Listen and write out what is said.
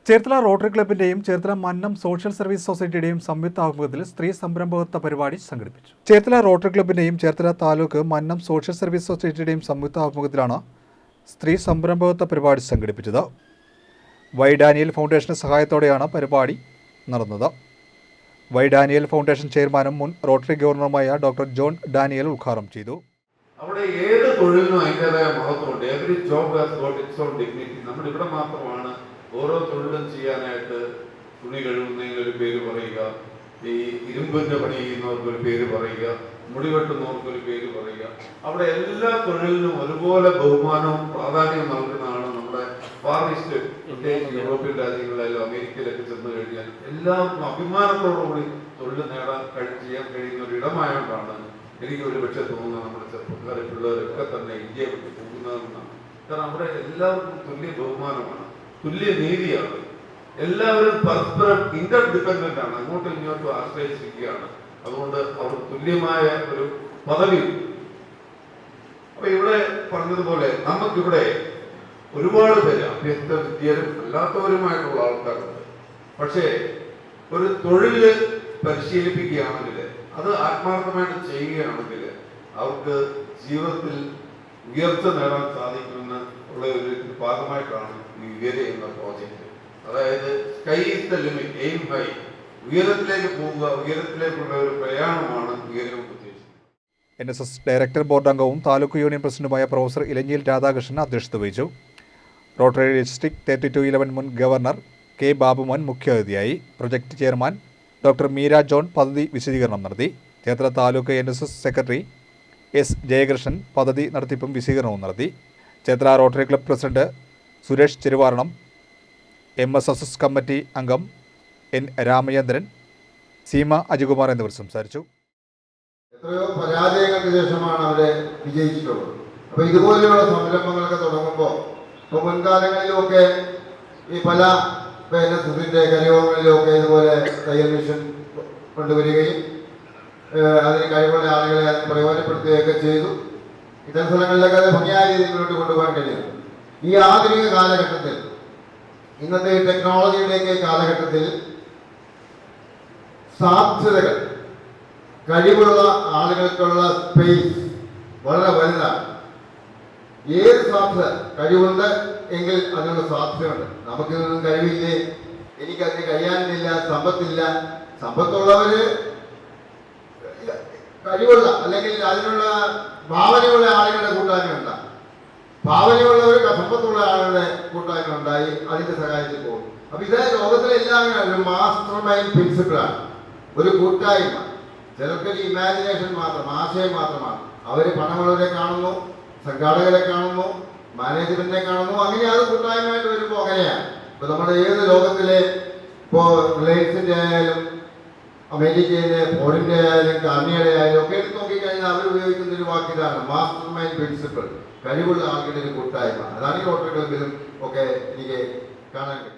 Cherthala rotary ക്ലബിന്റെയും Cherthala Mannam social service സൊസൈറ്റിയുടെയും സംയുക്ത ആഭിമുഖ്യത്തിൽ സ്ത്രീ സംരംഭകത്വ പരിപാടി സംഘടിപ്പിച്ചു. ചേർത്തല റോട്ടറി ക്ലബിന്റെയും ചേർത്തല താലൂക്ക് മന്നം സോഷ്യൽ സർവീസ് സൊസൈറ്റിയുടെയും സംയുക്ത ആഭിമുഖ്യത്തിലാണ് സ്ത്രീ സംരംഭകത്വ പരിപാടി സംഘടിപ്പിച്ചത്. വൈ ഡാനിയൽ ഫൗണ്ടേഷന്റെ സഹായത്തോടെയാണ് പരിപാടി നടന്നത്. വൈ ഡാനിയൽ ഫൗണ്ടേഷൻ ചെയർമാനും മുൻ റോട്ടറി ഗവർണറുമായ ഡോക്ടർ ജോൺ ഡാനിയൽ ഉദ്ഘാടനം ചെയ്തു. അവിടെ ഏത് തൊഴിലിനും അതിൻ്റെതായ മഹത്വമുണ്ട്. Every job has got its own dignity. നമ്മൾ ഇവിടെ മാത്രമാണ് ഓരോ തൊഴിലും ചെയ്യാനായിട്ട് തുണി കഴുകുന്നതിനൊരു പേര് പറയുക, ഈ ഇരുമ്പിന്റെ പണി ചെയ്യുന്നവർക്കൊരു പേര് പറയുക, മുടി വെട്ടുന്നവർക്കൊരു പേര് പറയുക. അവിടെ എല്ലാ തൊഴിലിനും ഒരുപോലെ ബഹുമാനവും പ്രാധാന്യവും നൽകുന്നതാണ് നമ്മുടെ ഫാർ ഈസ്റ്റ്, പ്രത്യേകിച്ച് യൂറോപ്യൻ രാജ്യങ്ങളിലായാലും അമേരിക്കയിലൊക്കെ ചെന്ന് കഴിഞ്ഞാൽ എല്ലാവർക്കും അഭിമാനത്തോടുകൂടി തൊഴിൽ ചെയ്യാൻ കഴിയുന്ന ഒരു ഇടമായോണ്ടാണ് എനിക്ക് ഒരു പക്ഷേ തോന്നുന്നത് നമ്മുടെ ചെറുപ്പക്കാരെ പിള്ളേരൊക്കെ തന്നെ ഇന്ത്യയെ വിട്ട് പോകുന്നതെന്നാണ്. കാരണം അവിടെ എല്ലാവർക്കും തുല്യ ബഹുമാനമാണ്, തുല്യ നീതിയാണ്. എല്ലാവരും പരസ്പരം ഇന്റർ ഡിപെൻഡന്റ് ആണ്, അങ്ങോട്ടും ഇങ്ങോട്ടും ആശ്രയിച്ചിരിക്കുകയാണ്. അതുകൊണ്ട് അവർ തുല്യമായ ഒരു പദവി. അപ്പൊ ഇവിടെ പറഞ്ഞതുപോലെ നമുക്കിവിടെ ഒരുപാട് പേര് അഭ്യസ്ത വിദ്യരും അല്ലാത്തവരുമായിട്ടുള്ള ആൾക്കാരുണ്ട്. പക്ഷേ ഒരു തൊഴില് പരിശീലിപ്പിക്കുകയാണെങ്കിൽ, അത് ആത്മാർത്ഥമായിട്ട് ചെയ്യുകയാണെങ്കിൽ അവർക്ക് ജീവിതത്തിൽ ഉയർച്ച നേടാൻ സാധിക്കുമെന്ന് ഉള്ള ഒരു ഭാഗമായിട്ടാണ് ഈ ഉയരെ എന്ന പ്രോജക്റ്റ്. അതായത് sky is the limit, aim high. ഉയരത്തിലേക്ക് പോവുക, ഉയരത്തിലേക്കുള്ള ഒരു പ്രയാണമാണ് ഉയരം ഉദ്ദേശിക്കുന്നത്. NSS ഡയറക്ടർ ബോർഡ് അംഗവും താലൂക്ക് യൂണിയൻ പ്രസിഡന്റുമായ പ്രൊഫസർ ഇലഞ്ഞിയിൽ രാധാകൃഷ്ണൻ അധ്യക്ഷത വഹിച്ചു. റോട്ടറി ഡിസ്ട്രിക്ട് 3211 മുൻ ഗവർണർ കെ ബാബുമോൻ മുഖ്യാതിഥിയായി. Project chairman doctor Meera John പദ്ധതി വിശദീകരണം നടത്തി. Cherthala taluk NSS secretary S Jayakrishnan പദ്ധതി നടത്തിപ്പും വിശദീകരണവും നടത്തി. Cherthala rotary club president Suresh Cheruvaranam, MSS committee അംഗം N രാമചന്ദ്രൻ, സീമ അജികുമാർ എന്നിവർ സംസാരിച്ചു. എത്രയോ പരാജയങ്ങൾക്ക് ശേഷമാണ് അവരെ വിജയിച്ചിട്ടുള്ളത്. അപ്പോൾ ഇതുപോലെയുള്ള സംരംഭങ്ങളൊക്കെ തുടങ്ങുമ്പോൾ ഇപ്പോൾ മുൻകാലങ്ങളിലൊക്കെ ഈ പല NSSന്റെ കരയോഗങ്ങളിലൊക്കെ ഇതുപോലെ തയ്യൽ മിഷൻ കൊണ്ടുവരികയും അതിന് കഴിവുള്ള ആളുകളെ അതിന് പ്രയോജനപ്പെടുത്തുകയൊക്കെ ചെയ്തു. ഇത്തരം സ്ഥലങ്ങളിലൊക്കെ അത് ഭംഗിയായ രീതിയിൽ മുന്നോട്ട് കൊണ്ടുപോകാൻ കഴിയും. ഈ ആധുനിക കാലഘട്ടത്തിൽ, ഇന്നത്തെ ടെക്നോളജിയുടെയൊക്കെ കാലഘട്ടത്തിൽ സാധ്യതകൾ, കഴിവുള്ള ആളുകൾക്കുള്ള സ്പേസ് വളരെ വലുതാണ്. ഏത് സാധ്യത, കഴിവുണ്ട് എങ്കിൽ അതിനുള്ള സാധ്യതയുണ്ട്. നമുക്കിതൊന്നും കഴിവില്ലേ, എനിക്കതിന് കഴിയാനില്ല, സമ്പത്തില്ല. സമ്പത്തുള്ളവര്, കഴിവുള്ള അല്ലെങ്കിൽ അതിനുള്ള ഭാവനയുള്ള ആളുകളുടെ കൂട്ടായ്മ ഉണ്ടാകും. ഭാവനയുള്ളവർ സമ്പത്തുള്ള ആളുകളുടെ കൂട്ടായ്മ ഉണ്ടായി അതിന്റെ സഹായത്തിൽ പോകും. അപ്പൊ ഇത് ലോകത്തിലെ എല്ലാവരും ഒരു മാസ്റ്റർ മൈൻഡ് പ്രിൻസിപ്പിളാണ്, ഒരു കൂട്ടായ്മ. ചിലർക്കൊരു ഇമാജിനേഷൻ മാത്രം, ആശയം മാത്രമാണ്. അവര് പണമുള്ളവരെ കാണുന്നു, സംഘാടകരെ കാണുന്നു, മാനേജ്മെന്റിനെ കാണുന്നു. അങ്ങനെ അത് കൂട്ടായ്മയായിട്ട് വരുമ്പോൾ അങ്ങനെയാണ്. ഇപ്പൊ നമ്മുടെ ഏത് ലോകത്തിലെ, ഇപ്പോ റിലയൻസിന്റെ ആയാലും അമേരിക്കയിലെ ഫോറിന്റെ ആയാലും കാർണിയുടെ ആയാലും ഒക്കെ എടുത്ത് നോക്കിക്കഴിഞ്ഞാൽ അവർ ഉപയോഗിക്കുന്ന ഒരു വാക്കിതാണ് മാസ്റ്റർ മൈൻഡ് പ്രിൻസിപ്പിൾ. കഴിവുള്ള ആളുകളുടെ ഒരു കൂട്ടായ്മ. അതാണ് ഈ റോട്ടറി ക്ലബിലും ഒക്കെ എനിക്ക് കാണാൻ കഴിയും.